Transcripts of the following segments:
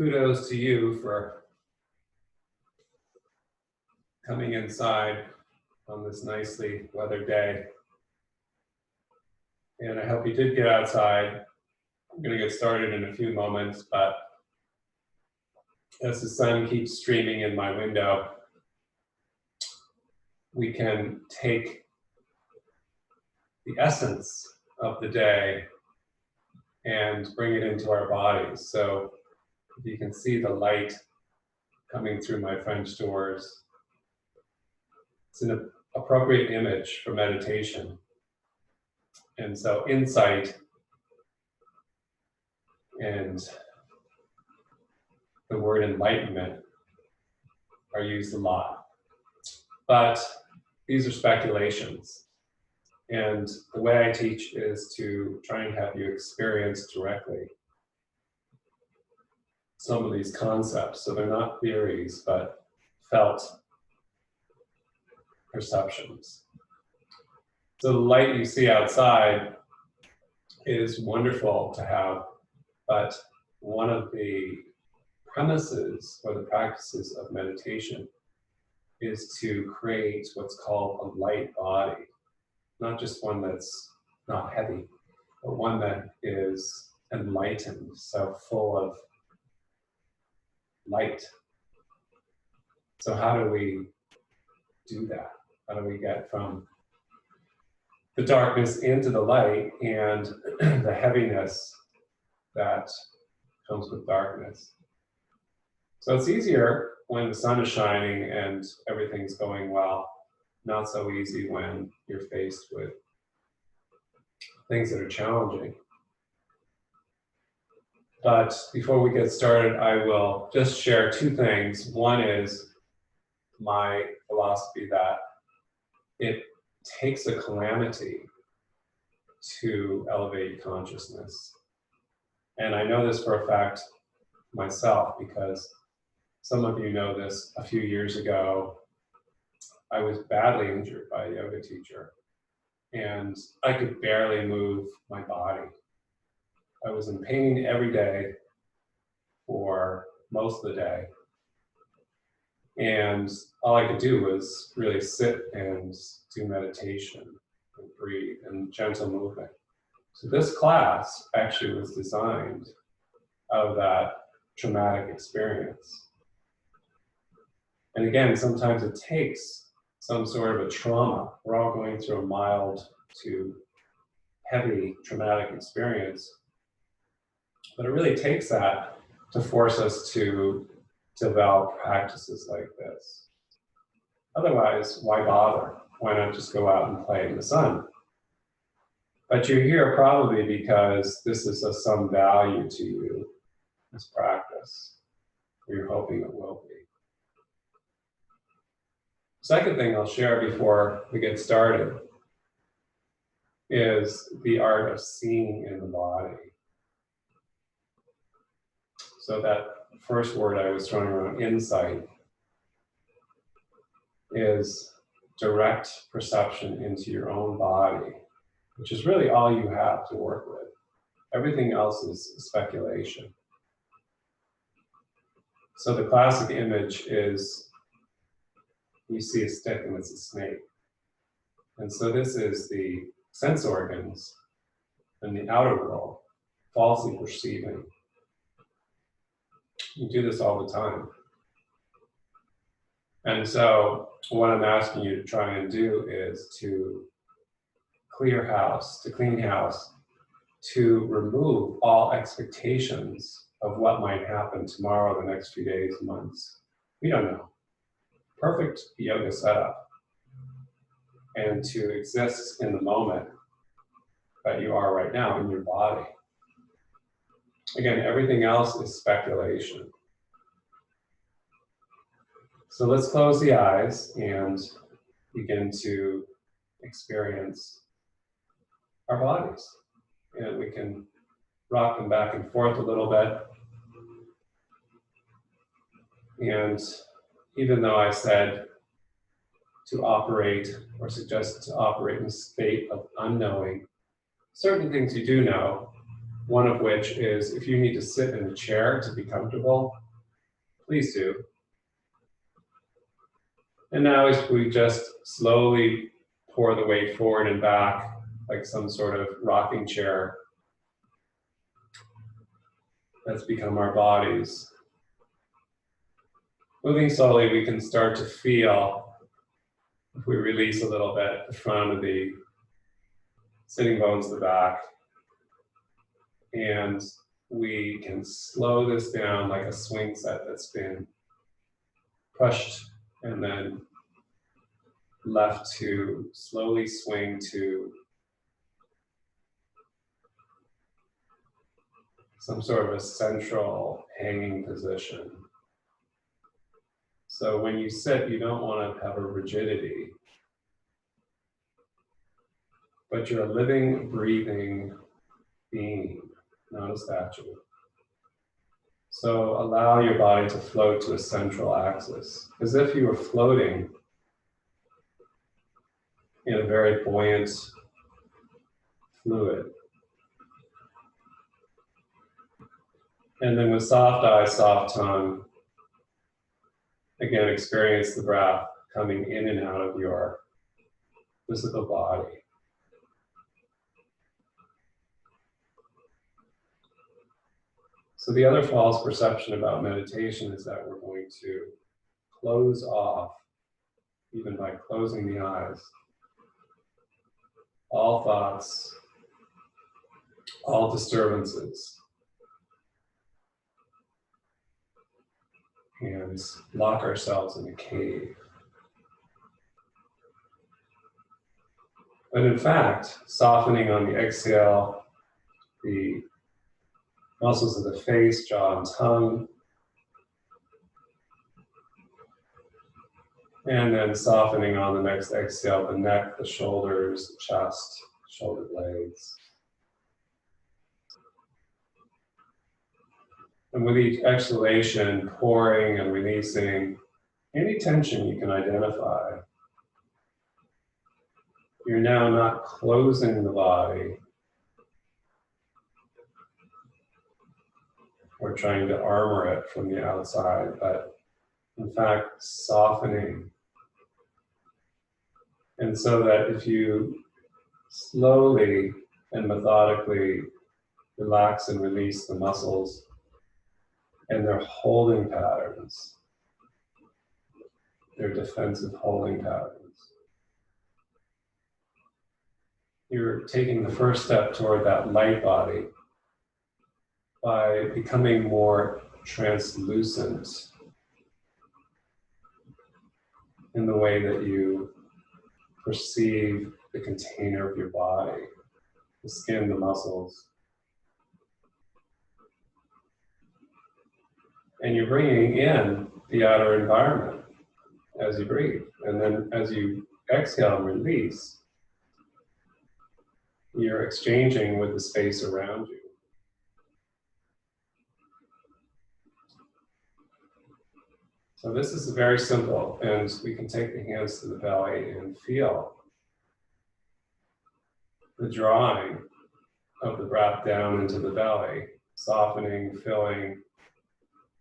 kudos to you for coming inside on this nicely weathered day. And I hope you did get outside. I'm going to get started in a few moments, but as the sun keeps streaming in my window, we can take the essence of the day and bring it into our bodies. So if you can see the light coming through my French doors, it's an appropriate image for meditation. And so insight and the word enlightenment are used a lot. But these are speculations. And the way I teach is to try and have you experience directly some of these concepts. So they're not theories, but felt perceptions. So the light you see outside is wonderful to have, but one of the premises or the practices of meditation is to create what's called a light body. Not just one that's not heavy, but one that is enlightened, so full of light. So how do we do that? How do we get from the darkness into the light and the heaviness that comes with darkness? So it's easier when the sun is shining and everything's going well. Not so easy when you're faced with things that are challenging. But before we get started, I will just share two things. One is my philosophy that it takes a calamity to elevate consciousness. And I know this for a fact myself because some of you know this. A few years ago, I was badly injured by a yoga teacher, and I could barely move my body. I was in pain every day for most of the day, and all I could do was really sit and do meditation and breathe and gentle movement. So this class actually was designed out of that traumatic experience. And again, sometimes it takes some sort of a trauma. We're all going through a mild to heavy traumatic experience. But it really takes that to force us to develop practices like this. Otherwise, why bother? Why not just go out and play in the sun? But you're here probably because this is of some value to you, this practice, or you're hoping it will be. Second thing I'll share before we get started is the art of seeing in the body. So that first word I was throwing around, insight, is direct perception into your own body, which is really all you have to work with. Everything else is speculation. So the classic image is you see a stick and it's a snake. And so this is the sense organs and the outer world falsely perceiving. You do this all the time. And so what I'm asking you to try and do is to clear house, to clean house, to remove all expectations of what might happen tomorrow, the next few days, months. We don't know. Perfect yoga setup. And to exist in the moment that you are right now in your body. Again, everything else is speculation. So let's close the eyes and begin to experience our bodies. And we can rock them back and forth a little bit. And even though I said to operate or suggested to operate in a state of unknowing, certain things you do know, One of which is if you need to sit in a chair to be comfortable, please do. And now as we just slowly pour the weight forward and back, like some sort of rocking chair that's become our bodies. Moving slowly, we can start to feel, if we release a little bit, the front of the sitting bones, the back, and we can slow this down like a swing set that's been pushed and then left to slowly swing to some sort of a central hanging position. So when you sit, you don't want to have a rigidity, but you're a living, breathing being, not a statue. So allow your body to float to a central axis, as if you were floating in a very buoyant fluid. And then with soft eye, soft tongue, again, experience the breath coming in and out of your physical body. So the other false perception about meditation is that we're going to close off, even by closing the eyes, all thoughts, all disturbances, and lock ourselves in a cave. But in fact, softening on the exhale, the muscles of the face, jaw, and tongue, and then softening on the next exhale, the neck, the shoulders, the chest, shoulder blades. And with each exhalation, pouring and releasing any tension you can identify. You're now not closing the body or trying to armor it from the outside, but in fact, softening. And so that if you slowly and methodically relax and release the muscles and their holding patterns, their defensive holding patterns, you're taking the first step toward that light body by becoming more translucent in the way that you perceive the container of your body, the skin, the muscles. And you're bringing in the outer environment as you breathe. And then as you exhale and release, you're exchanging with the space around you. So this is very simple, and we can take the hands to the belly and feel the drawing of the breath down into the belly, softening, filling.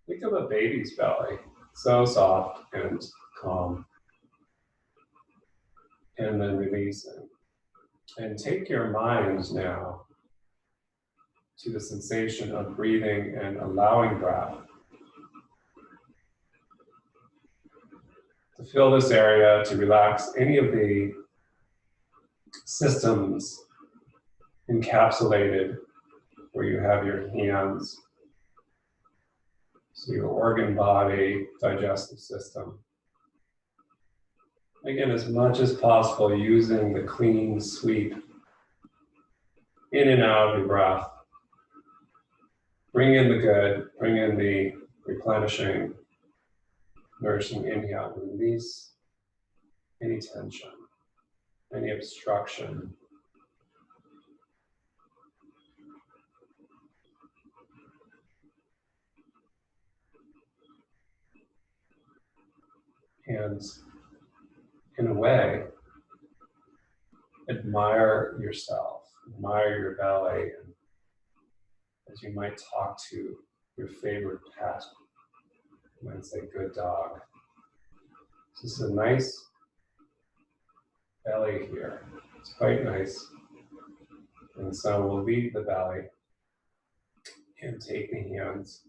Think of a baby's belly, so soft and calm. And then releasing. And take your mind now to the sensation of breathing and allowing breath to fill this area, to relax any of the systems encapsulated where you have your hands, so your organ body, digestive system. Again, as much as possible, using the clean sweep in and out of your breath. Bring in the good, bring in the replenishing, nourishing inhale, and release any tension, any obstruction. And in a way, admire yourself, admire your belly, and as you might talk to your favorite pet. You might say, good dog. So this is a nice belly here. It's quite nice. And so we'll leave the belly and take the hands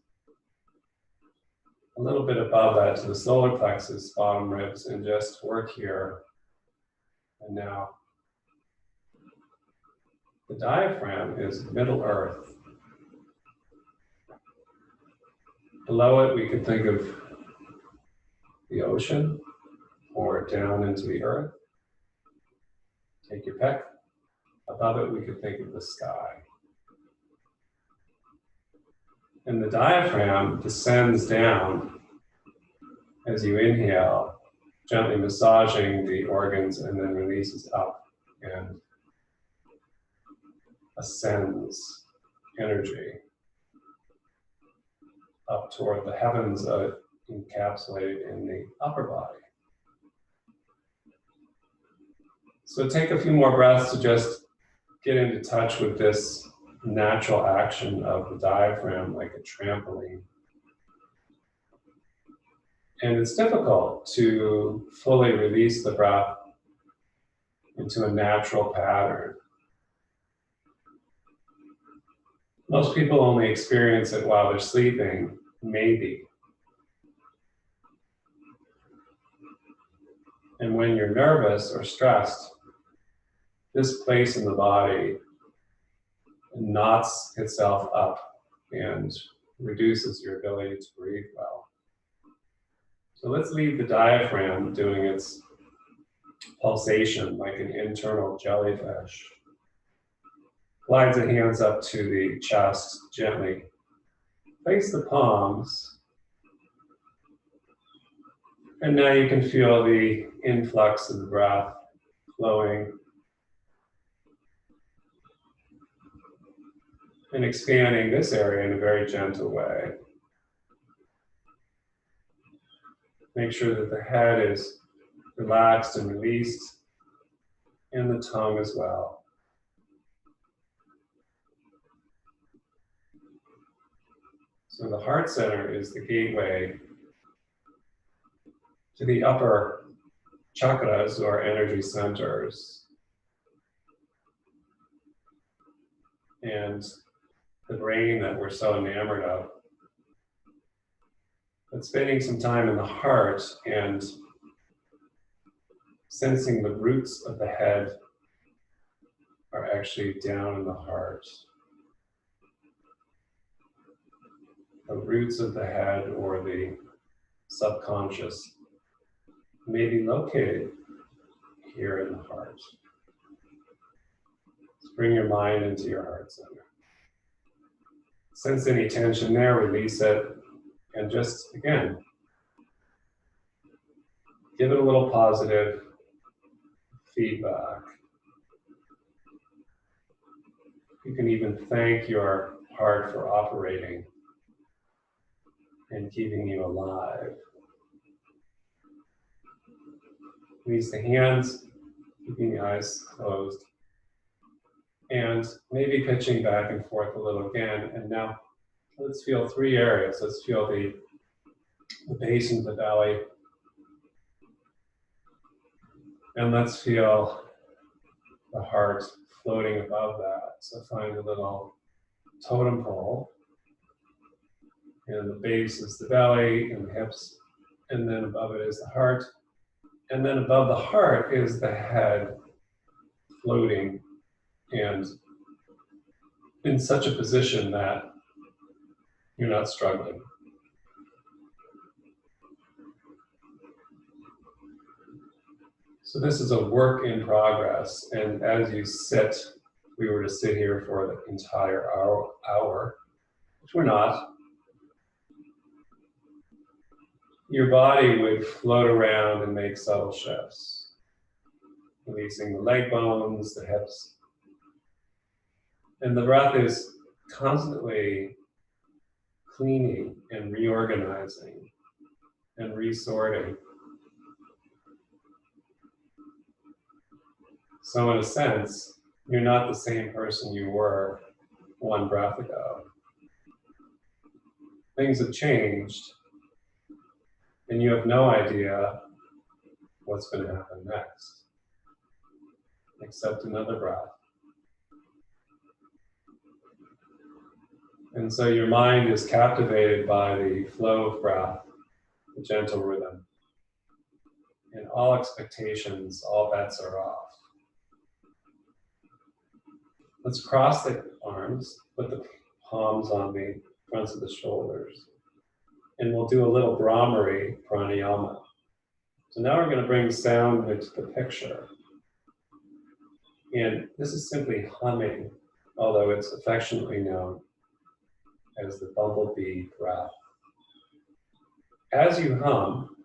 a little bit above that to the solar plexus, bottom ribs, and just work here and now. The diaphragm is Middle Earth. Below it, we could think of the ocean or down into the earth. Take your pick. Above it, we could think of the sky. And the diaphragm descends down as you inhale, gently massaging the organs, and then releases up and ascends energy up toward the heavens, encapsulated in the upper body. So take a few more breaths to just get into touch with this natural action of the diaphragm like a trampoline. And it's difficult to fully release the breath into a natural pattern. Most people only experience it while they're sleeping, maybe. And when you're nervous or stressed, this place in the body knots itself up and reduces your ability to breathe well. So let's leave the diaphragm doing its pulsation like an internal jellyfish. Glide the hands up to the chest gently. Place the palms. And now you can feel the influx of the breath flowing and expanding this area in a very gentle way. Make sure that the head is relaxed and released, and the tongue as well. So the heart center is the gateway to the upper chakras, or energy centers. And the brain that we're so enamored of. But spending some time in the heart and sensing the roots of the head are actually down in the heart. The roots of the head, or the subconscious, may be located here in the heart. Just bring your mind into your heart center. Sense any tension there, release it, and just, again, give it a little positive feedback. You can even thank your heart for operating and keeping you alive. Release the hands, keeping the eyes closed, and maybe pitching back and forth a little again. And now let's feel three areas. Let's feel the base of the belly, and let's feel the heart floating above that. So find a little totem pole, and the base is the belly and the hips, and then above it is the heart, and then above the heart is the head floating and in such a position that you're not struggling. So this is a work in progress, and as you sit, we were to sit here for the entire hour, which we're not, your body would float around and make subtle shifts, releasing the leg bones, the hips, and the breath is constantly cleaning and reorganizing and resorting. So in a sense, you're not the same person you were one breath ago. things have changed and you have no idea what's going to happen next, except another breath. And so your mind is captivated by the flow of breath, the gentle rhythm. And all expectations, all bets are off. Let's cross the arms, put the palms on the fronts of the shoulders. And we'll do a little Brahmari pranayama. So now we're going to bring sound into the picture. And this is simply humming, although it's affectionately known as the bumblebee breath. As you hum,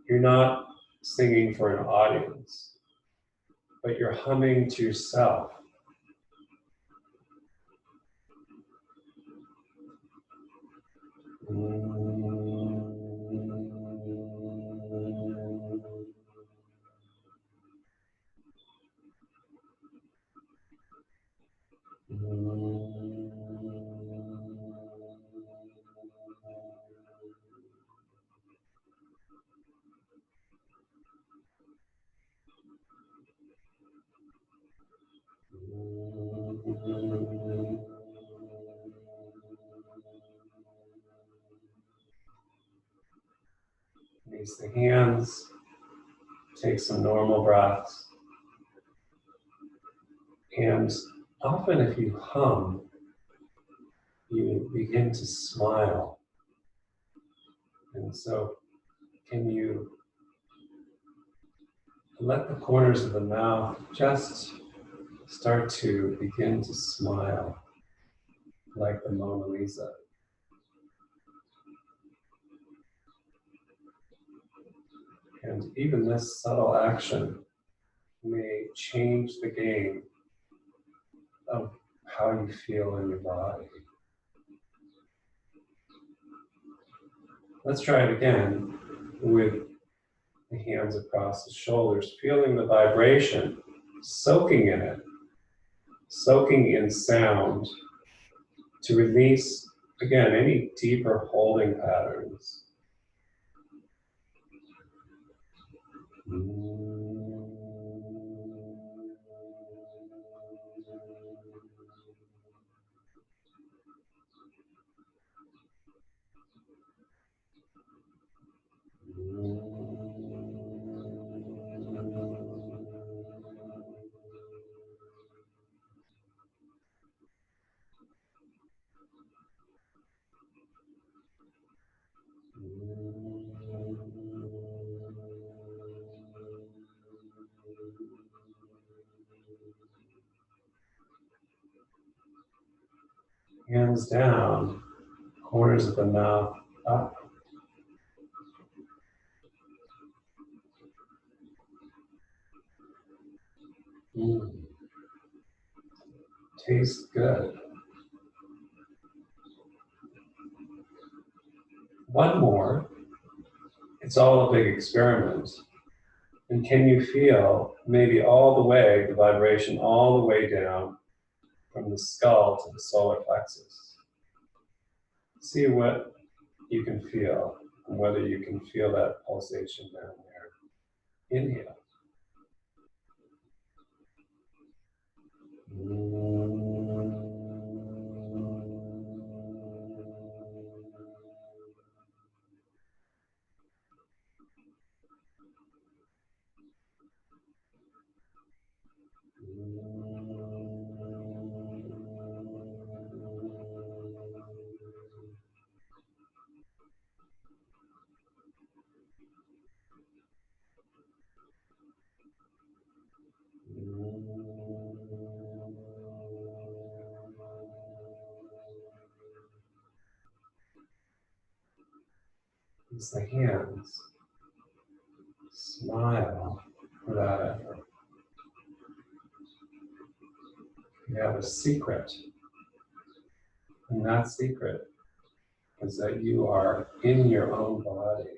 you're not singing for an audience, but you're humming to yourself. Release the hands, take some normal breaths. And often if you hum, you begin to smile. And so can you let the corners of the mouth just start to begin to smile like the Mona Lisa. And even this subtle action may change the game of how you feel in your body. Let's try it again with the hands across the shoulders, feeling the vibration, soaking in it, soaking in sound to release, again, any deeper holding patterns. Hands down, corners of the mouth up. Tastes good. One more. It's all a big experiment. And can you feel maybe all the way, the vibration all the way down from the skull to the solar plexus? See what you can feel and whether you can feel that pulsation down there. Inhale. Use the hands. Smile without effort. You have a secret. And that secret is that you are in your own body,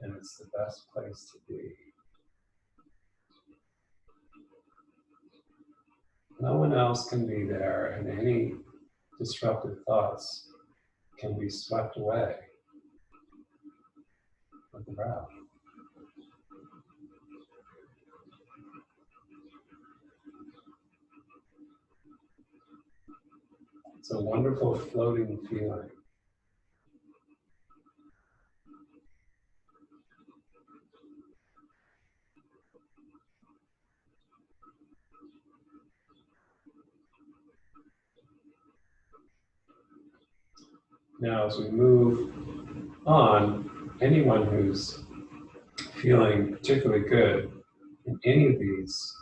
and it's the best place to be. No one else can be there, and any disruptive thoughts can be swept away with the breath. It's a wonderful floating feeling. Now, as we move on, anyone who's feeling particularly good in any of these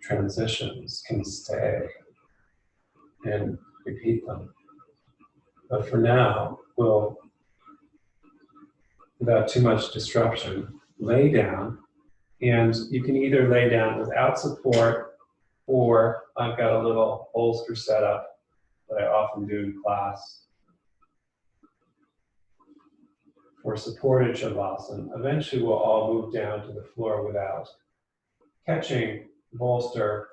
transitions can stay and repeat them. But for now, we'll, without too much disruption, lay down. And you can either lay down without support, or I've got a little bolster set up that I often do in class for supported Shavasana. Eventually we'll all move down to the floor without catching bolster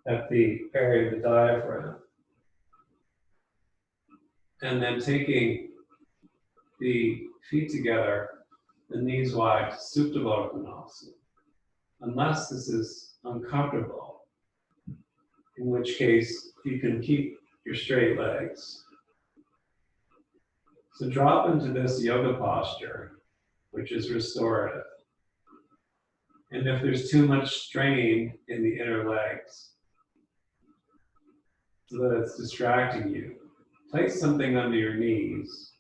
at the area of the diaphragm. And then taking the feet together, the knees wide, Supta Baddha Konasana. Unless this is uncomfortable, in which case you can keep your straight legs. So drop into this yoga posture, which is restorative. And if there's too much strain in the inner legs, so that it's distracting you, place something under your knees.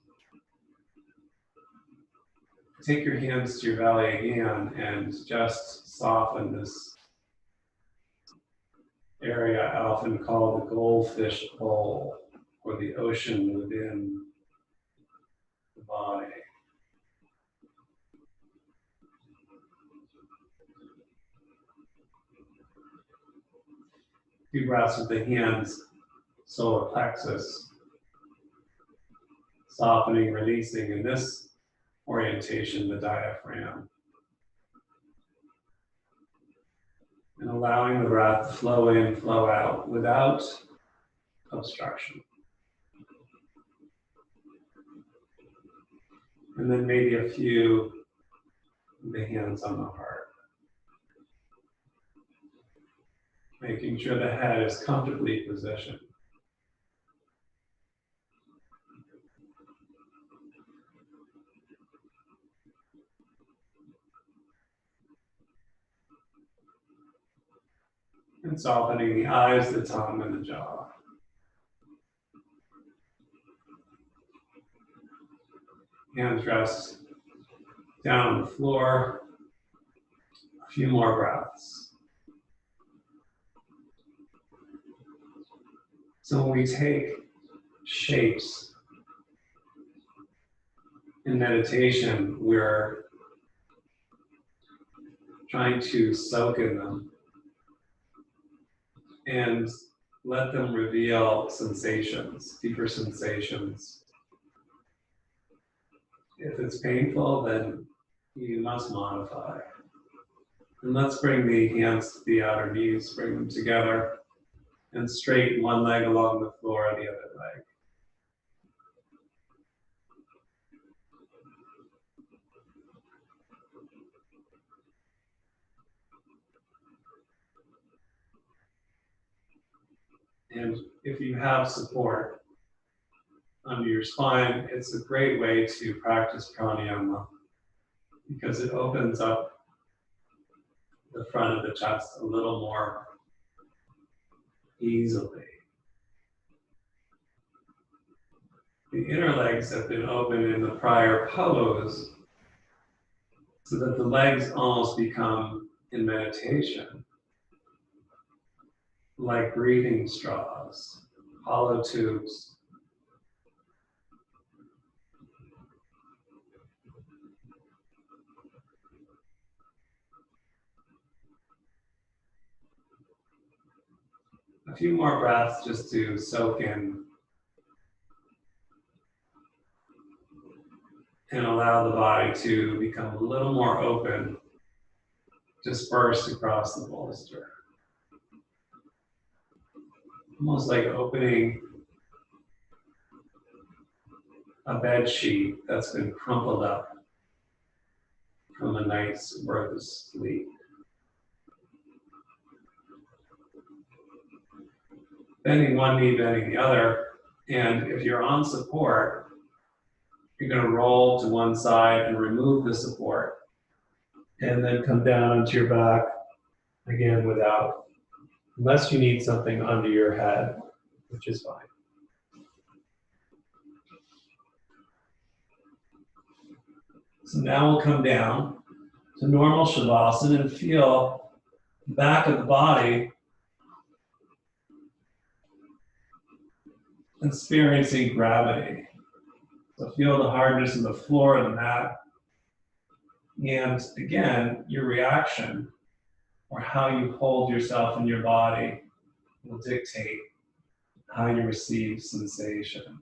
Take your hands to your belly again and just soften this area I often call the goldfish bowl, or the ocean within the body. Few breaths with the hands, solar plexus, softening, releasing in this orientation, the diaphragm. And allowing the breath to flow in, flow out without obstruction. And then maybe a few of the hands on the heart. Making sure the head is comfortably positioned. And softening the eyes, the tongue, and the jaw. Hands rest down on the floor. A few more breaths. So when we take shapes in meditation, we're trying to soak in them and let them reveal sensations, deeper sensations. If it's painful, then you must modify. And let's bring the hands to the outer knees, bring them together, and straighten one leg along the floor, the other leg. And if you have support under your spine, it's a great way to practice pranayama because it opens up the front of the chest a little more easily. The inner legs have been open in the prior pose so that the legs almost become, in meditation, like breathing straws, hollow tubes. A few more breaths just to soak in and allow the body to become a little more open, dispersed across the bolster. Almost like opening a bed sheet that's been crumpled up from a night's worth of sleep. Bending one knee, bending the other, and if you're on support, you're going to roll to one side and remove the support, and then come down onto your back again without, unless you need something under your head, which is fine. So now we'll come down to normal Shavasana and feel the back of the body experiencing gravity. So feel the hardness of the floor of the mat. And again, your reaction or how you hold yourself in your body will dictate how you receive sensation.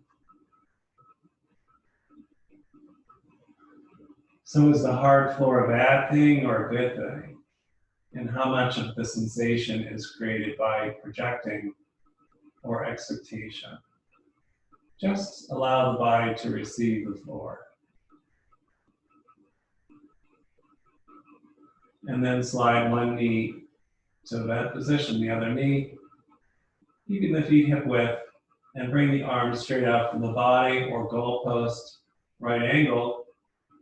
So is the hard floor a bad thing or a good thing? And how much of the sensation is created by projecting or expectation? Just allow the body to receive the floor. And then slide one knee to that position, the other knee. Keeping the feet hip width and bring the arms straight out from the body or goalpost, right angle,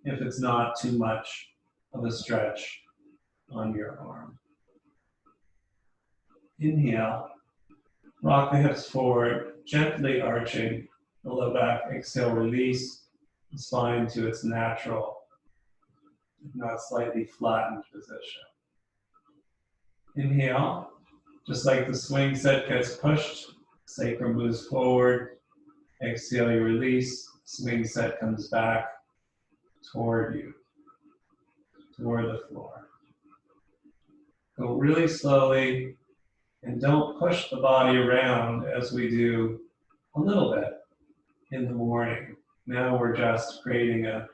if it's not too much of a stretch on your arm. Inhale, rock the hips forward, gently arching the low back. Exhale, release the spine to its natural, if not slightly flattened position. Inhale, just like the swing set gets pushed, sacrum moves forward. Exhale, you release, swing set comes back toward you, toward the floor. Go really slowly and don't push the body around as we do a little bit in the morning. Now we're just creating a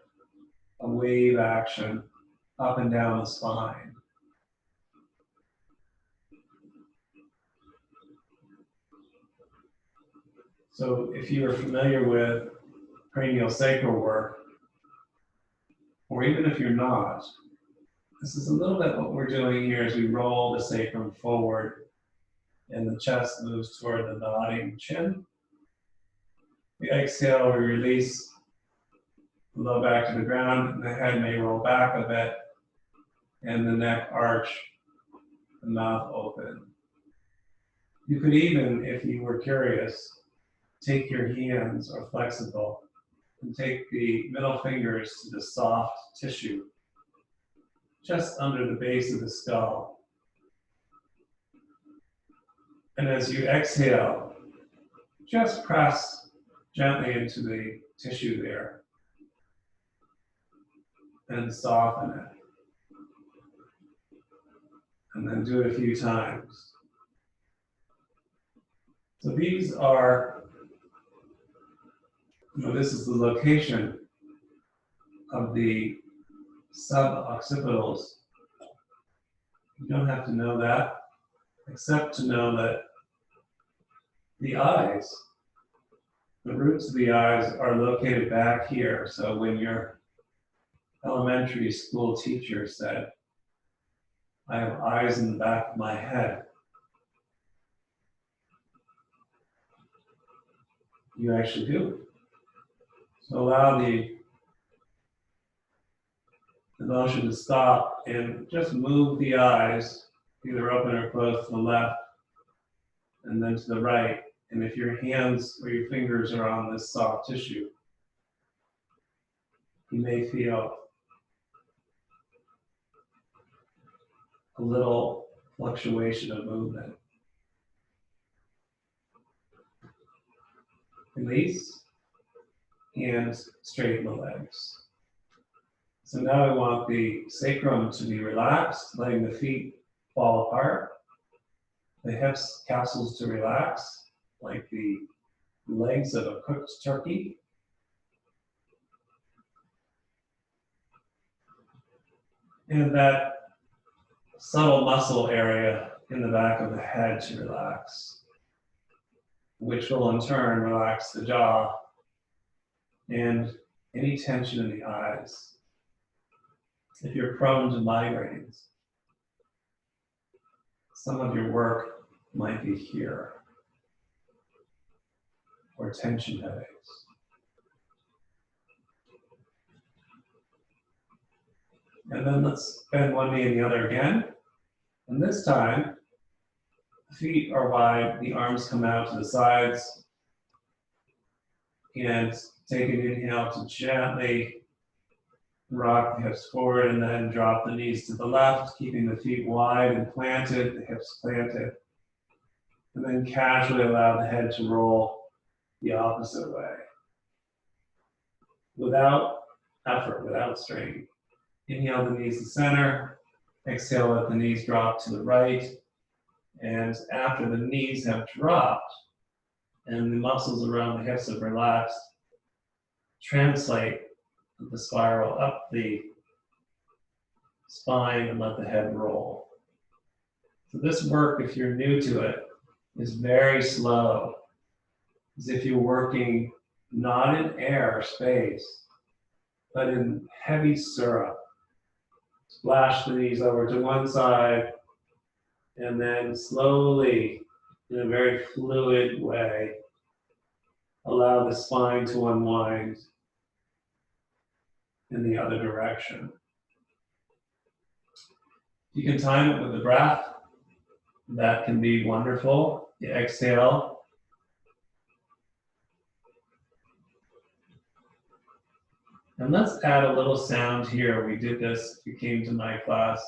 wave action up and down the spine. So if you are familiar with cranial sacral work, or even if you're not, this is a little bit what we're doing here as we roll the sacrum forward and the chest moves toward the nodding chin. We exhale, we release the low back to the ground, and the head may roll back a bit, and the neck arch, the mouth open. You could even, if you were curious, take your hands or flexible and take the middle fingers to the soft tissue just under the base of the skull. And as you exhale, just press gently into the tissue there and soften it. And then do it a few times. So these are, this is the location of the suboccipitals. You don't have to know that, except to know that the eyes, the roots of the eyes are located back here. So when your elementary school teacher said, "I have eyes in the back of my head," you actually do. So allow the motion to stop and just move the eyes, either open or closed, to the left and then to the right. And if your hands or your fingers are on this soft tissue, you may feel a little fluctuation of movement. Release and straighten the legs. So now we want the sacrum to be relaxed, letting the feet fall apart, the hips capsules to relax, like the legs of a cooked turkey. And that subtle muscle area in the back of the head to relax, which will in turn relax the jaw and any tension in the eyes. If you're prone to migraines, some of your work might be here, or tension headaches. And then let's bend one knee and the other again. And this time, the feet are wide, the arms come out to the sides. And take an inhale to gently rock the hips forward and then drop the knees to the left, keeping the feet wide and planted, the hips planted. And then casually allow the head to roll the opposite way. Without effort, without strain. Inhale the knees to center. Exhale, let the knees drop to the right. And after the knees have dropped and the muscles around the hips have relaxed, translate the spiral up the spine and let the head roll. So this work, if you're new to it, is very slow. As if you're working not in air space, but in heavy syrup. Splash the knees over to one side, and then slowly, in a very fluid way, allow the spine to unwind in the other direction. You can time it with the breath. That can be wonderful. You exhale. And let's add a little sound here. We did this, you came to my class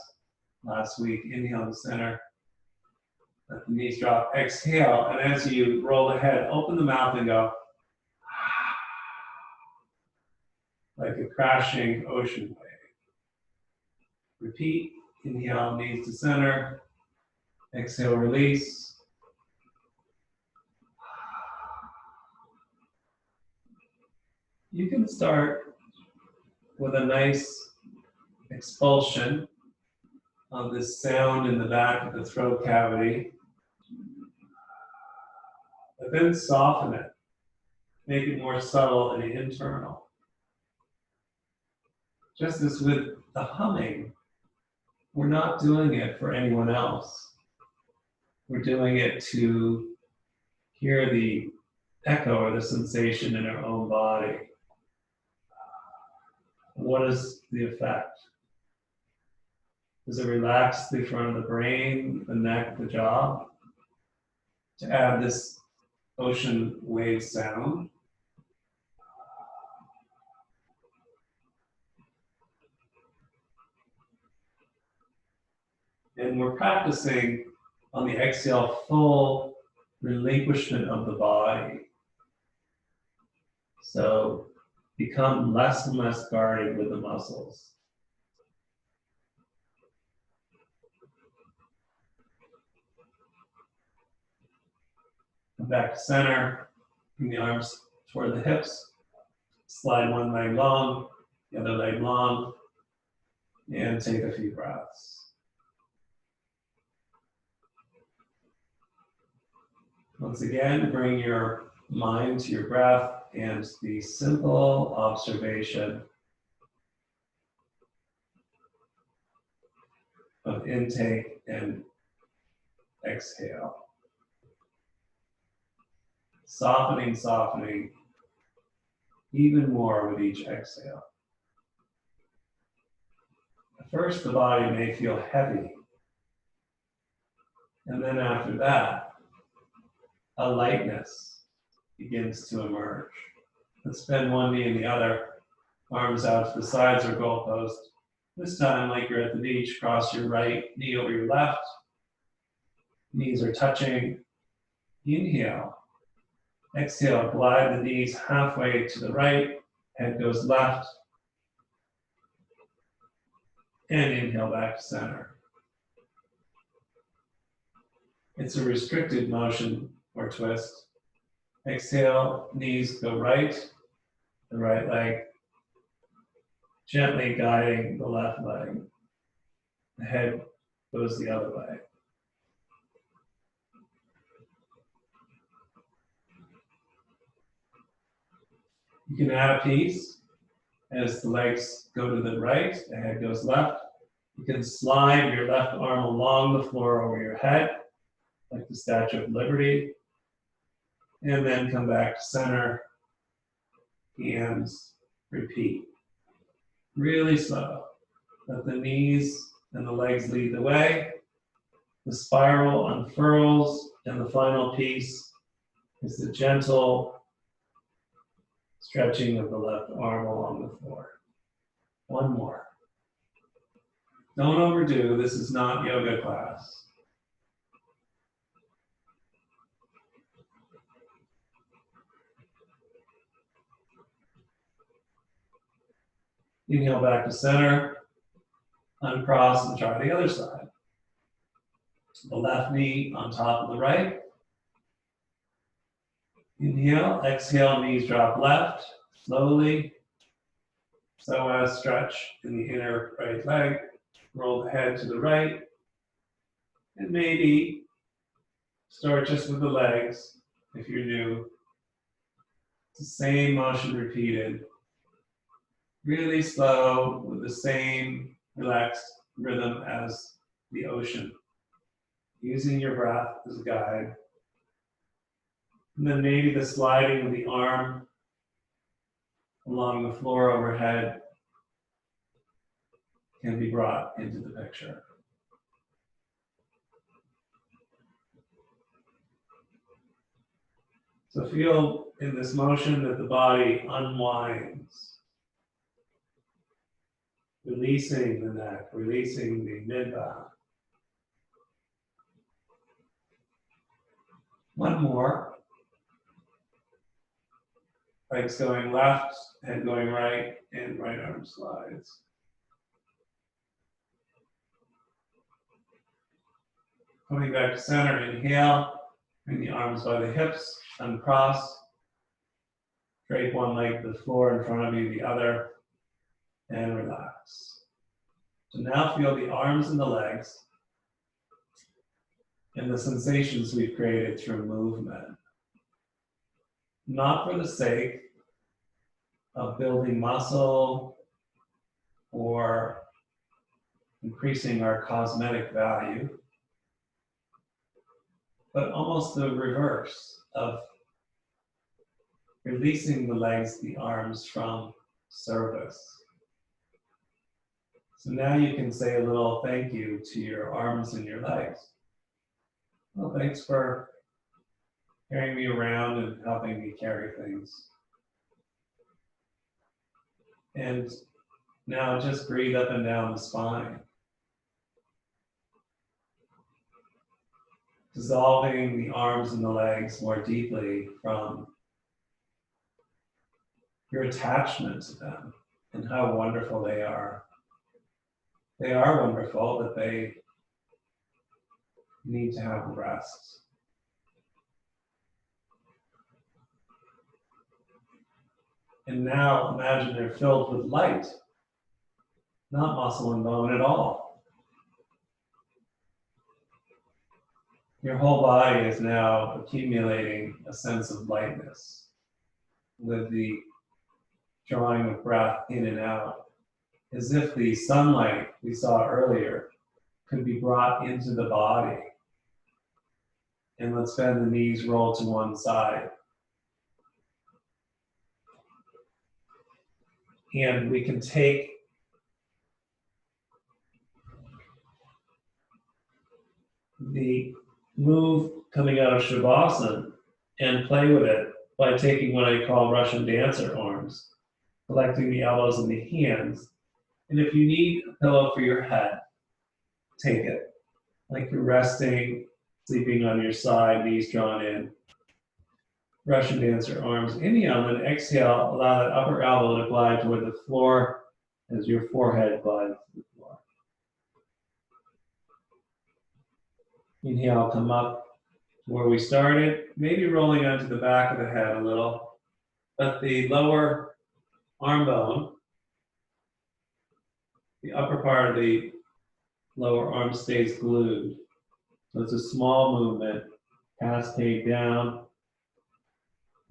last week. Inhale to center. Let the knees drop. Exhale. And as you roll the head, open the mouth and go, like a crashing ocean wave. Repeat. Inhale, knees to center. Exhale, release. You can start with a nice expulsion of this sound in the back of the throat cavity. But then soften it. Make it more subtle and internal. Just as with the humming, we're not doing it for anyone else. We're doing it to hear the echo or the sensation in our own body. What is the effect? Does it relax the front of the brain, the neck, the jaw? To add this ocean wave sound. And we're practicing on the exhale full relinquishment of the body. So become less and less guarded with the muscles. Come back to center, bring the arms toward the hips, slide one leg long, the other leg long, and take a few breaths. Once again, bring your mind to your breath and the simple observation of intake and exhale. Softening, softening, even more with each exhale. At first, the body may feel heavy. And then after that, a lightness begins to emerge. Let's bend one knee and the other, arms out to the sides or goalpost. This time, like you're at the beach, cross your right knee over your left. Knees are touching. Inhale. Exhale, glide the knees halfway to the right, head goes left. And inhale back to center. It's a restricted motion or twist. Exhale, knees go right, the right leg, gently guiding the left leg. The head goes the other way. You can add a piece as the legs go to the right, the head goes left. You can slide your left arm along the floor over your head, like the Statue of Liberty, and then come back to center, hands, repeat. Really slow. Let the knees and the legs lead the way. The spiral unfurls, and the final piece is the gentle stretching of the left arm along the floor. One more. Don't overdo, this is not yoga class. Inhale back to center, uncross and try the other side. The left knee on top of the right. Inhale, exhale, knees drop left, slowly. So as stretch in the inner right leg, roll the head to the right, and maybe start just with the legs if you're new. It's the same motion repeated, really slow with the same relaxed rhythm as the ocean, using your breath as a guide. And then maybe the sliding of the arm along the floor overhead can be brought into the picture. So feel in this motion that the body unwinds, releasing the neck, releasing the mid-back. One more. Legs going left, head going right, and right arm slides. Coming back to center, inhale, bring the arms by the hips, uncross. Drape one leg to the floor in front of you, the other, and relax. So now feel the arms and the legs and the sensations we've created through movement. Not for the sake of building muscle or increasing our cosmetic value, but almost the reverse of releasing the legs, the arms from service. So now you can say a little thank you to your arms and your legs. Well, thanks for carrying me around and helping me carry things. And now just breathe up and down the spine. Dissolving the arms and the legs more deeply from your attachment to them and how wonderful they are. They are wonderful, but they need to have rest. And now imagine they're filled with light, not muscle and bone at all. Your whole body is now accumulating a sense of lightness with the drawing of breath in and out, as if the sunlight we saw earlier could be brought into the body. And let's bend the knees, roll to one side. And we can take the move coming out of Shavasana and play with it by taking what I call Russian dancer arms, collecting the elbows and the hands. And if you need a pillow for your head, take it. Like you're resting, sleeping on your side, knees drawn in. Russian dancer arms. Inhale and exhale, allow that upper elbow to glide toward the floor as your forehead glides to the floor. Inhale, come up to where we started, maybe rolling onto the back of the head a little, but the lower arm bone, the upper part of the lower arm stays glued. So it's a small movement, cascade down,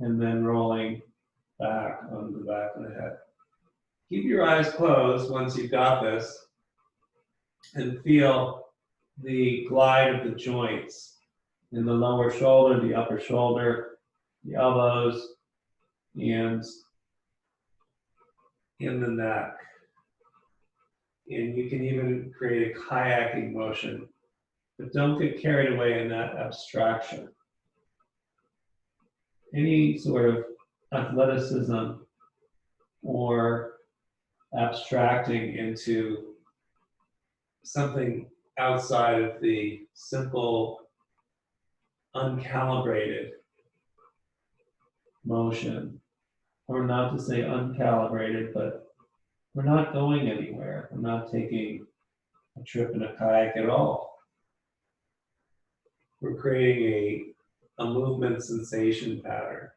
and then rolling back on the back of the head. Keep your eyes closed once you've got this, and feel the glide of the joints in the lower shoulder, the upper shoulder, the elbows, and in the neck. And you can even create a kayaking motion, but don't get carried away in that abstraction. Any sort of athleticism or abstracting into something outside of the simple, uncalibrated motion, or not to say uncalibrated, but we're not going anywhere. We're not taking a trip in a kayak at all. We're creating a movement sensation pattern,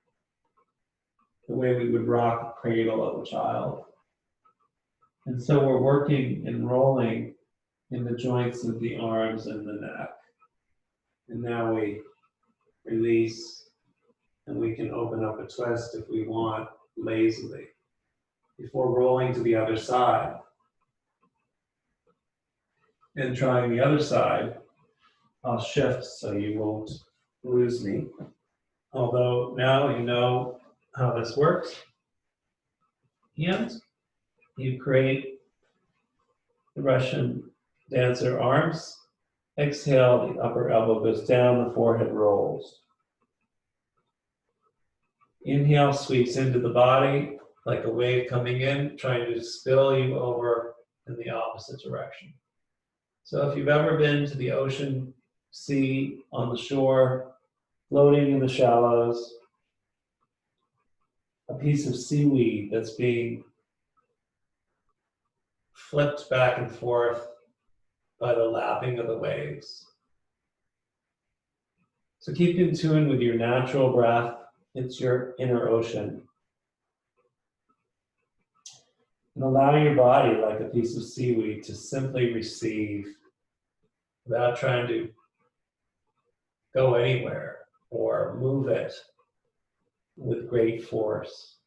the way we would rock the cradle of a child. And so we're working and rolling in the joints of the arms and the neck. And now we release, and we can open up a twist if we want, lazily, before rolling to the other side. And trying the other side, I'll shift so you won't lose me. Although now you know how this works. And you create the Russian dancer arms. Exhale, the upper elbow goes down, the forehead rolls. Inhale sweeps into the body like a wave coming in, trying to spill you over in the opposite direction. So if you've ever been to the ocean, sea, on the shore, floating in the shallows, a piece of seaweed that's being flipped back and forth by the lapping of the waves. So keep in tune with your natural breath. It's your inner ocean. And allow your body, like a piece of seaweed, to simply receive without trying to go anywhere or move it with great force.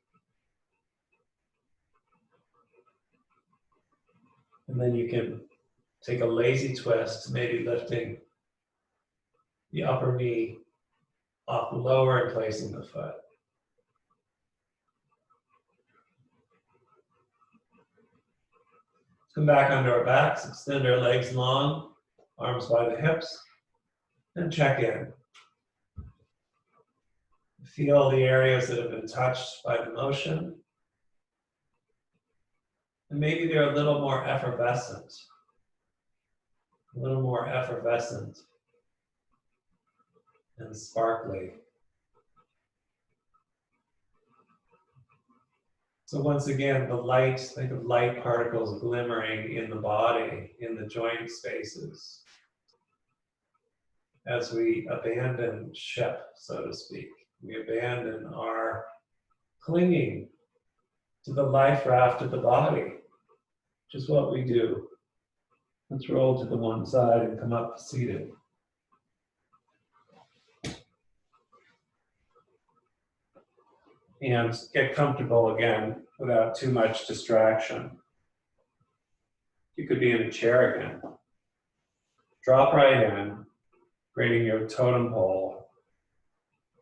And then you can take a lazy twist, maybe lifting the upper knee off the lower and placing the foot. Come back under our backs, extend our legs long, arms by the hips, and check in. Feel the areas that have been touched by the motion. And maybe they're a little more effervescent. And sparkly. So once again, the light, think of light particles glimmering in the body, in the joint spaces, as we abandon ship, so to speak. We abandon our clinging to the life raft of the body, which is what we do. Let's roll to the one side and come up seated. And get comfortable again without too much distraction. You could be in a chair again. Drop right in, creating your totem pole,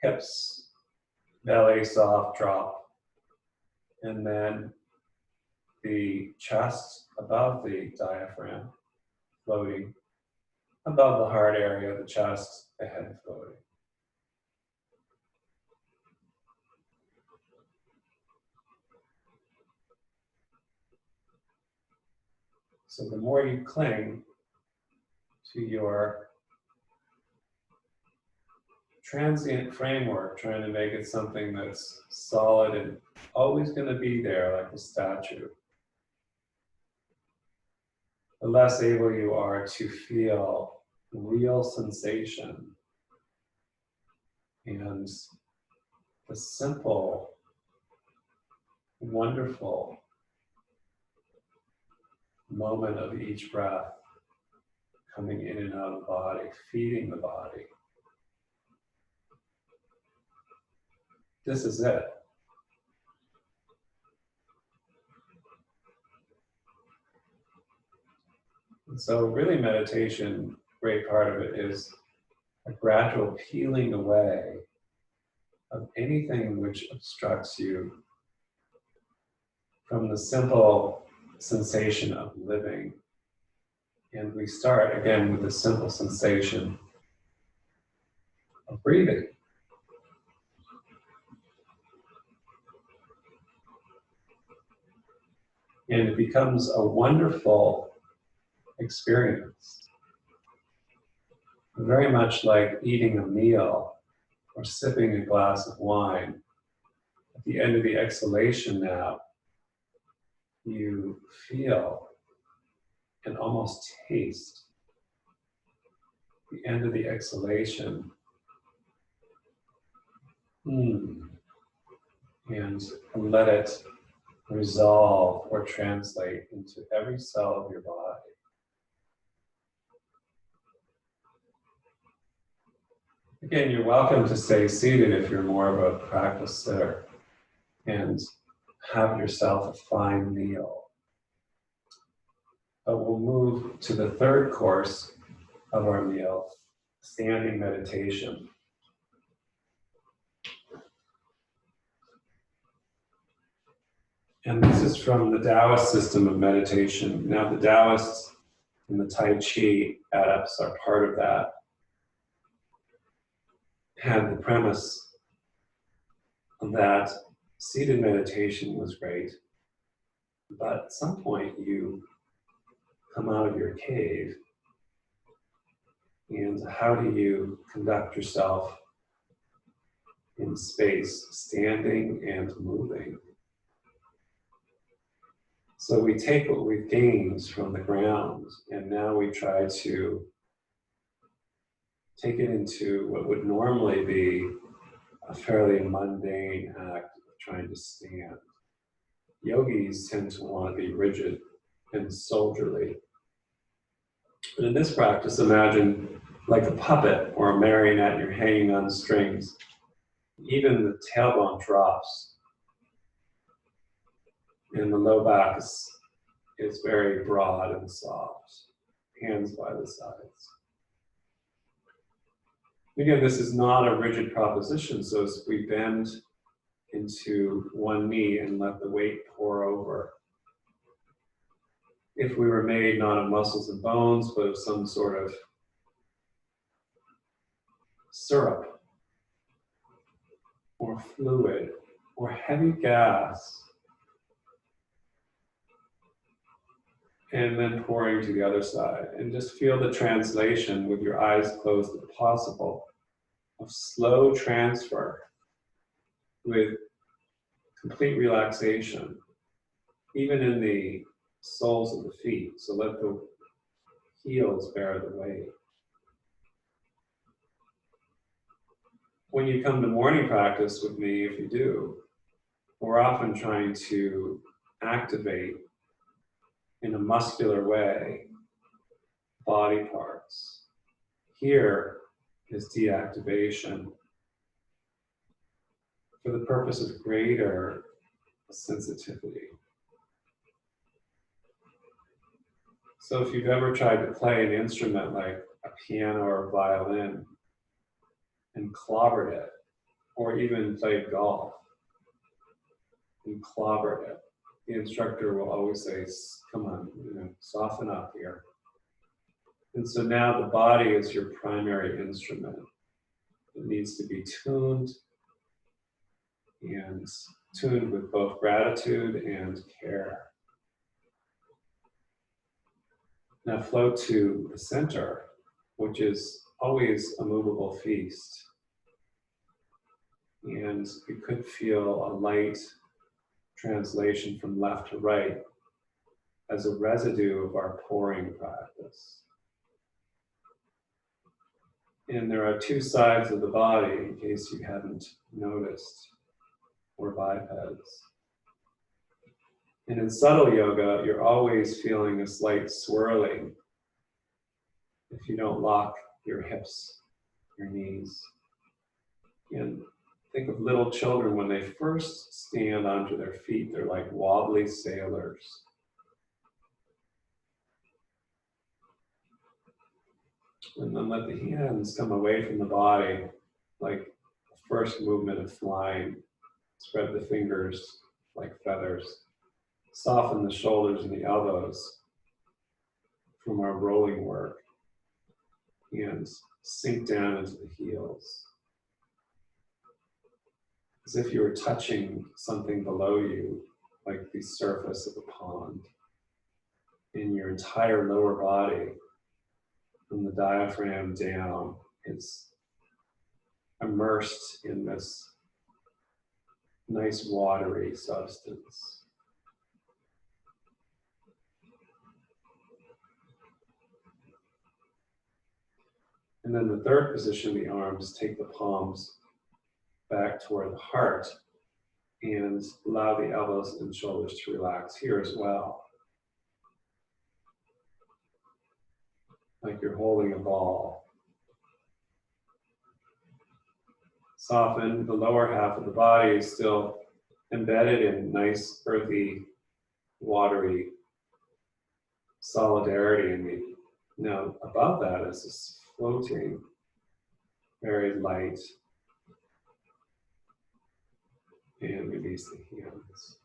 hips, belly, soft drop. And then the chest above the diaphragm, floating above the heart area, the chest, the head floating. So the more you cling to your transient framework, trying to make it something that's solid and always going to be there like a statue, the less able you are to feel real sensation and the simple, wonderful moment of each breath coming in and out of the body, feeding the body. This is it. And so really meditation, great part of it is a gradual peeling away of anything which obstructs you from the simple sensation of living. And we start again with the simple sensation of breathing. And it becomes a wonderful experience. Very much like eating a meal or sipping a glass of wine. At the end of the exhalation now, you feel and almost taste the end of the exhalation. And let it resolve or translate into every cell of your body. Again, you're welcome to stay seated if you're more of a practice sitter and have yourself a fine meal. But we'll move to the third course of our meal, standing meditation. And this is from the Taoist system of meditation. Now, the Taoists and the Tai Chi adepts are part of that. Had the premise that seated meditation was great, but at some point you come out of your cave, and how do you conduct yourself in space, standing and moving? So we take what we've gained from the ground, and now we try to take it into what would normally be a fairly mundane act of trying to stand. Yogis tend to want to be rigid and soldierly. But in this practice, imagine like a puppet or a marionette, you're hanging on strings. Even the tailbone drops. And the low back is very broad and soft. Hands by the sides. Again, this is not a rigid proposition, so as we bend into one knee and let the weight pour over. If we were made not of muscles and bones, but of some sort of syrup, or fluid, or heavy gas, and then pouring to the other side, and just feel the translation with your eyes closed if possible, of slow transfer with complete relaxation, even in the soles of the feet. So let the heels bear the weight. When you come to morning practice with me, if you do, we're often trying to activate in a muscular way body parts. Here is deactivation for the purpose of greater sensitivity. So if you've ever tried to play an instrument like a piano or a violin and clobbered it, or even played golf and clobbered it, the instructor will always say, come on, soften up here. And so now the body is your primary instrument. It needs to be tuned, and tuned with both gratitude and care. Now float to the center, which is always a movable feast. And you could feel a light translation from left to right as a residue of our pouring practice. And there are two sides of the body, in case you haven't noticed, or bipeds. And in subtle yoga, you're always feeling a slight swirling if you don't lock your hips, your knees. And think of little children when they first stand onto their feet, they're like wobbly sailors. And then let the hands come away from the body, like the first movement of flying. Spread the fingers like feathers. Soften the shoulders and the elbows from our rolling work. And sink down into the heels. As if you were touching something below you, like the surface of a pond. And your entire lower body, from the diaphragm down, is immersed in this nice watery substance. And then the third position, the arms, take the palms back toward the heart and allow the elbows and shoulders to relax here as well. Like you're holding a ball. Soften. The lower half of the body is still embedded in nice, earthy, watery solidarity. And now above that is this floating, very light, and release the hands.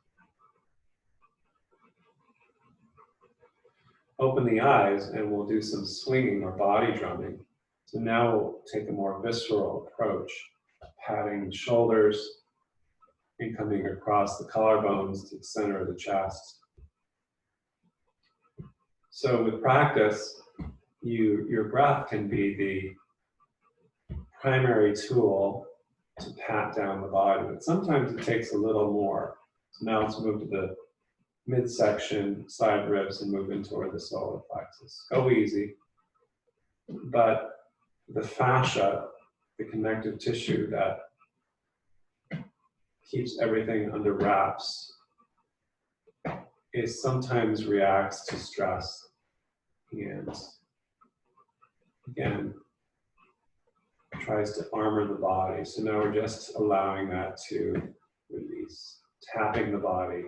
Open the eyes and we'll do some swinging or body drumming. So now we'll take a more visceral approach, patting the shoulders and coming across the collarbones to the center of the chest. So with practice, your breath can be the primary tool to pat down the body, but sometimes it takes a little more. So now let's move to the midsection, side ribs, and move in toward the solar plexus. Go easy, but the fascia, the connective tissue that keeps everything under wraps, it sometimes reacts to stress, and again, tries to armor the body. So now we're just allowing that to release, tapping the body.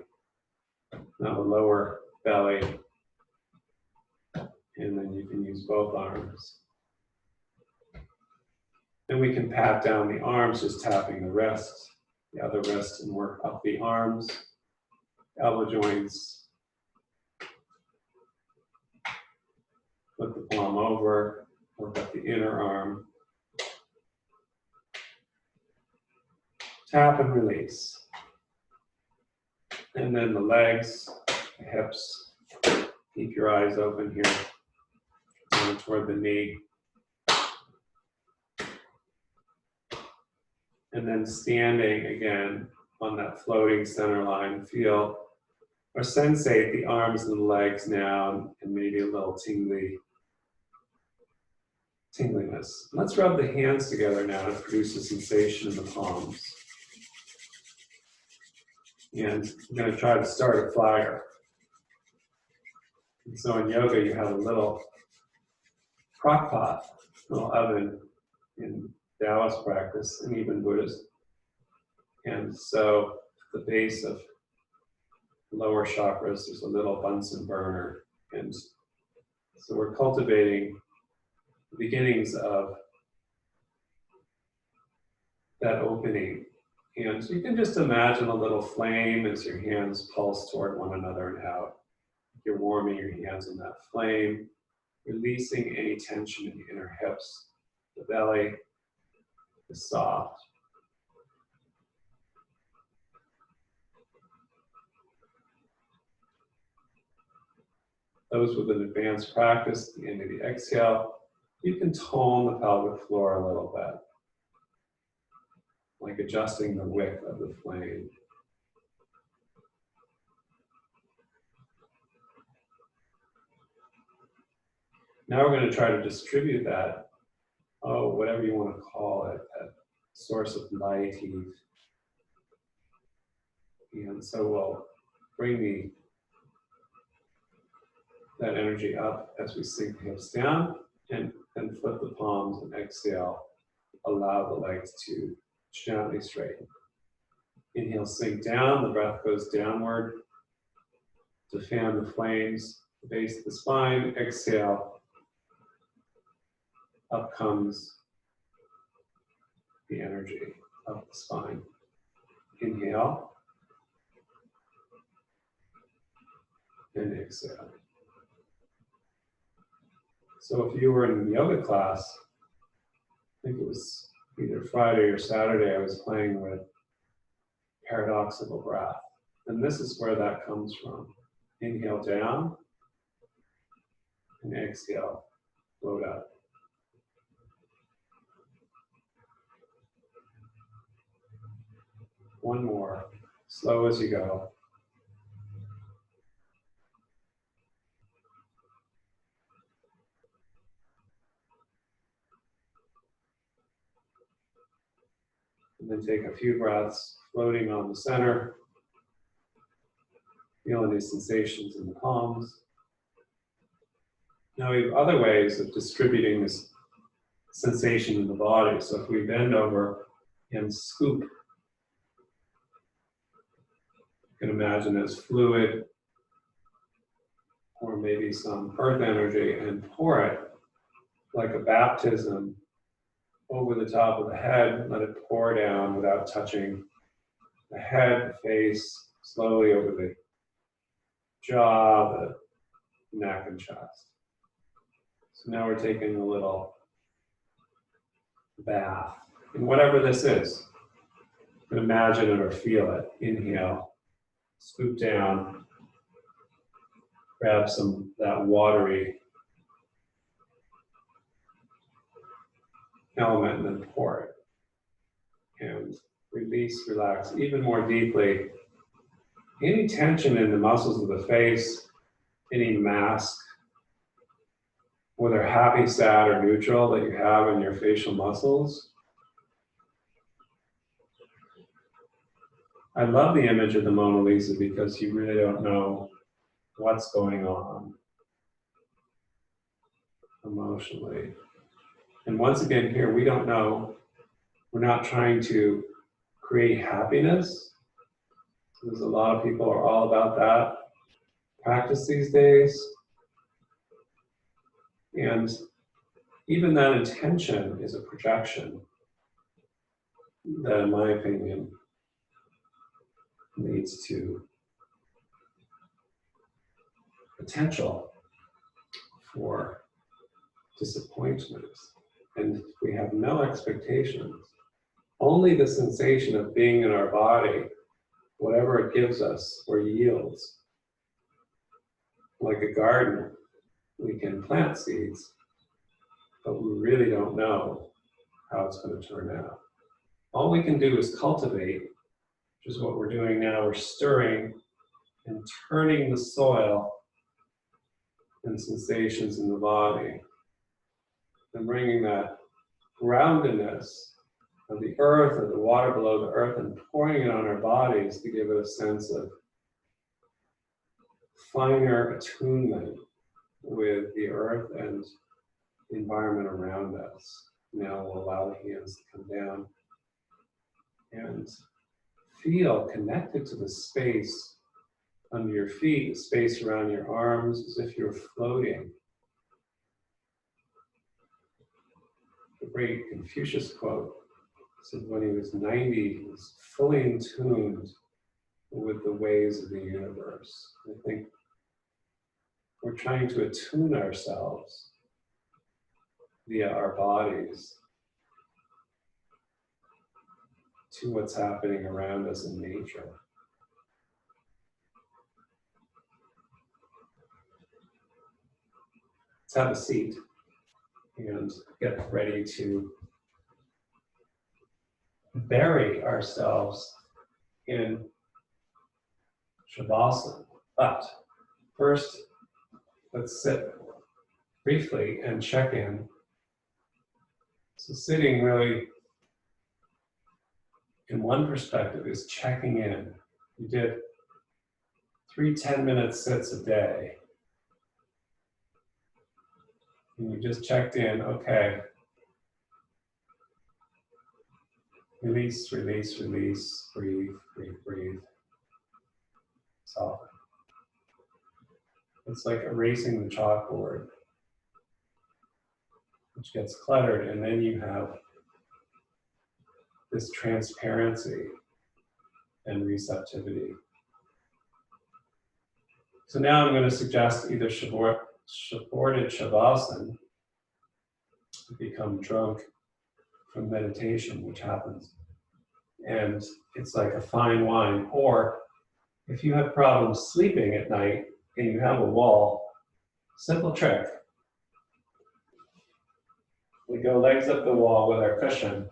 Now the lower belly, and then you can use both arms. Then we can pat down the arms, just tapping the wrist, the other wrist, and work up the arms, elbow joints. Flip the palm over, work up the inner arm. Tap and release. And then the legs, the hips. Keep your eyes open here. Down toward the knee. And then standing again on that floating center line, feel or sensate the arms and the legs now, and maybe a little tingliness. Let's rub the hands together now to produce a sensation in the palms. And I'm going to try to start a fire. And so in yoga, you have a little crock pot, little oven in Taoist practice, and even Buddhist. And so at the base of lower chakras, there's a little Bunsen burner. And so we're cultivating the beginnings of that opening. And so you can just imagine a little flame as your hands pulse toward one another and out. You're warming your hands in that flame, releasing any tension in the inner hips. The belly is soft. Those with an advanced practice, at the end of the exhale, you can tone the pelvic floor a little bit, like adjusting the wick of the flame. Now we're going to try to distribute that, whatever you want to call it, that source of light, heat. And so we'll bring that energy up as we sink the hips down, and flip the palms and exhale. Allow the legs to gently straighten. Inhale, sink down, the breath goes downward to fan the flames, the base of the spine. Exhale, up comes the energy of the spine. Inhale and exhale. So if you were in yoga class, I think it was either Friday or Saturday, I was playing with paradoxical breath. And this is where that comes from. Inhale down and exhale, float up. One more, slow as you go. And then take a few breaths, floating on the center. Feel any sensations in the palms. Now we have other ways of distributing this sensation in the body. So if we bend over and scoop, you can imagine as fluid or maybe some earth energy and pour it like a baptism over the top of the head. Let it pour down without touching the head, the face, slowly over the jaw, the neck and chest. So now we're taking a little bath in whatever this is. You can imagine it or feel it. Inhale, scoop down, grab some that watery element and then pour it. And release, relax even more deeply. Any tension in the muscles of the face, any mask, whether happy, sad, or neutral that you have in your facial muscles. I love the image of the Mona Lisa because you really don't know what's going on emotionally. And once again here, we don't know, we're not trying to create happiness. There's a lot of people are all about that practice these days. And even that intention is a projection that, in my opinion, leads to potential for disappointment. And we have no expectations, only the sensation of being in our body, whatever it gives us or yields. Like a garden, we can plant seeds, but we really don't know how it's going to turn out. All we can do is cultivate, which is what we're doing now. We're stirring and turning the soil and sensations in the body and bringing that groundedness of the earth or the water below the earth and pouring it on our bodies to give it a sense of finer attunement with the earth and the environment around us. Now we'll allow the hands to come down and feel connected to the space under your feet, the space around your arms, as if you're floating. The great Confucius quote said when he was 90, he was fully in tune with the ways of the universe. I think we're trying to attune ourselves via our bodies to what's happening around us in nature. Let's have a seat and get ready to bury ourselves in Shavasana. But first, let's sit briefly and check in. So sitting really, in one perspective, is checking in. You did 3 10-minute sits a day. And you just checked in, okay. Release, release, release, breathe, breathe, breathe. Soften. It's like erasing the chalkboard. which gets cluttered, and then you have this transparency and receptivity. So now I'm going to suggest either supported Shavasana, to become drunk from meditation, which happens. And it's like a fine wine. Or if you have problems sleeping at night and you have a wall, simple trick. We go legs up the wall with our cushion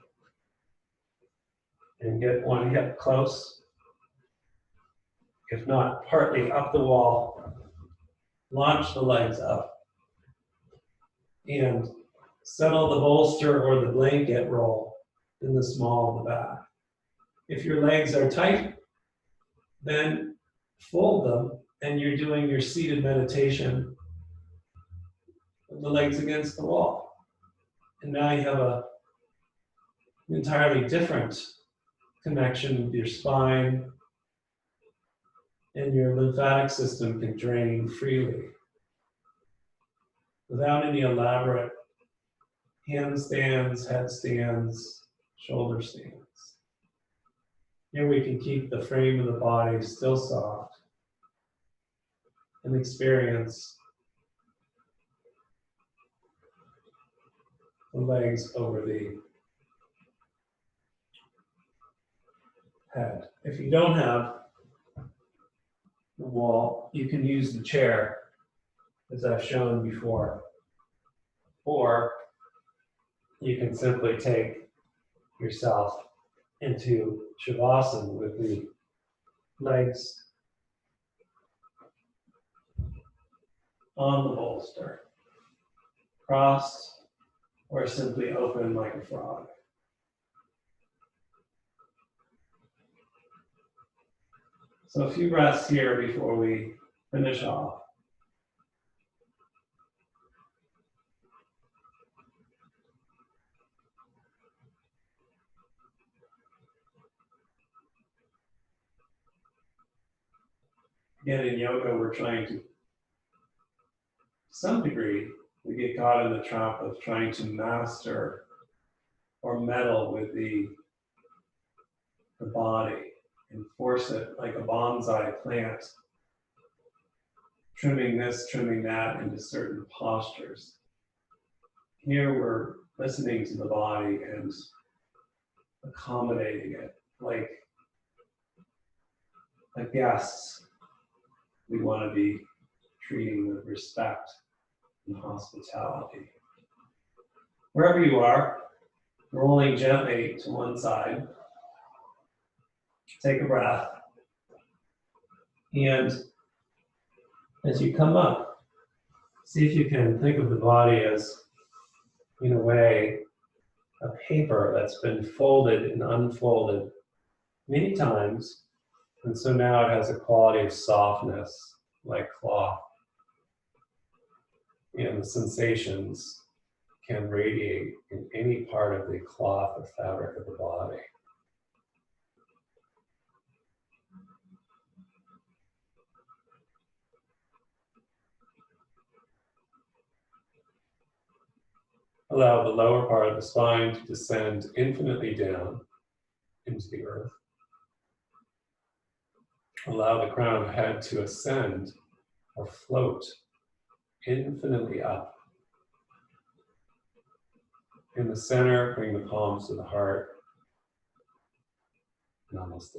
and get one hip close. If not, partly up the wall, launch the legs up and settle the bolster or the blanket roll in the small of the back. If your legs are tight, then fold them and you're doing your seated meditation with the legs against the wall. And now you have an entirely different connection with your spine, and your lymphatic system can drain freely without any elaborate handstands, headstands, shoulder stands. Here we can keep the frame of the body still soft and experience the legs over the head. If you don't have the wall, you can use the chair, as I've shown before. Or you can simply take yourself into Shavasana with the legs on the bolster, crossed or simply open like a frog. So a few breaths here before we finish off. Again, in yoga, we're trying to some degree, we get caught in the trap of trying to master or meddle with the body and force it like a bonsai plant, trimming this, trimming that into certain postures. Here we're listening to the body and accommodating it like guests we want to be treating with respect and hospitality. Wherever you are, rolling gently to one side. Take a breath. And as you come up, see if you can think of the body as, in a way, a paper that's been folded and unfolded many times. And so now it has a quality of softness, like cloth. And the sensations can radiate in any part of the cloth or fabric of the body. Allow the lower part of the spine to descend infinitely down into the earth. Allow the crown of the head to ascend or float infinitely up. In the center, bring the palms to the heart. Namaste.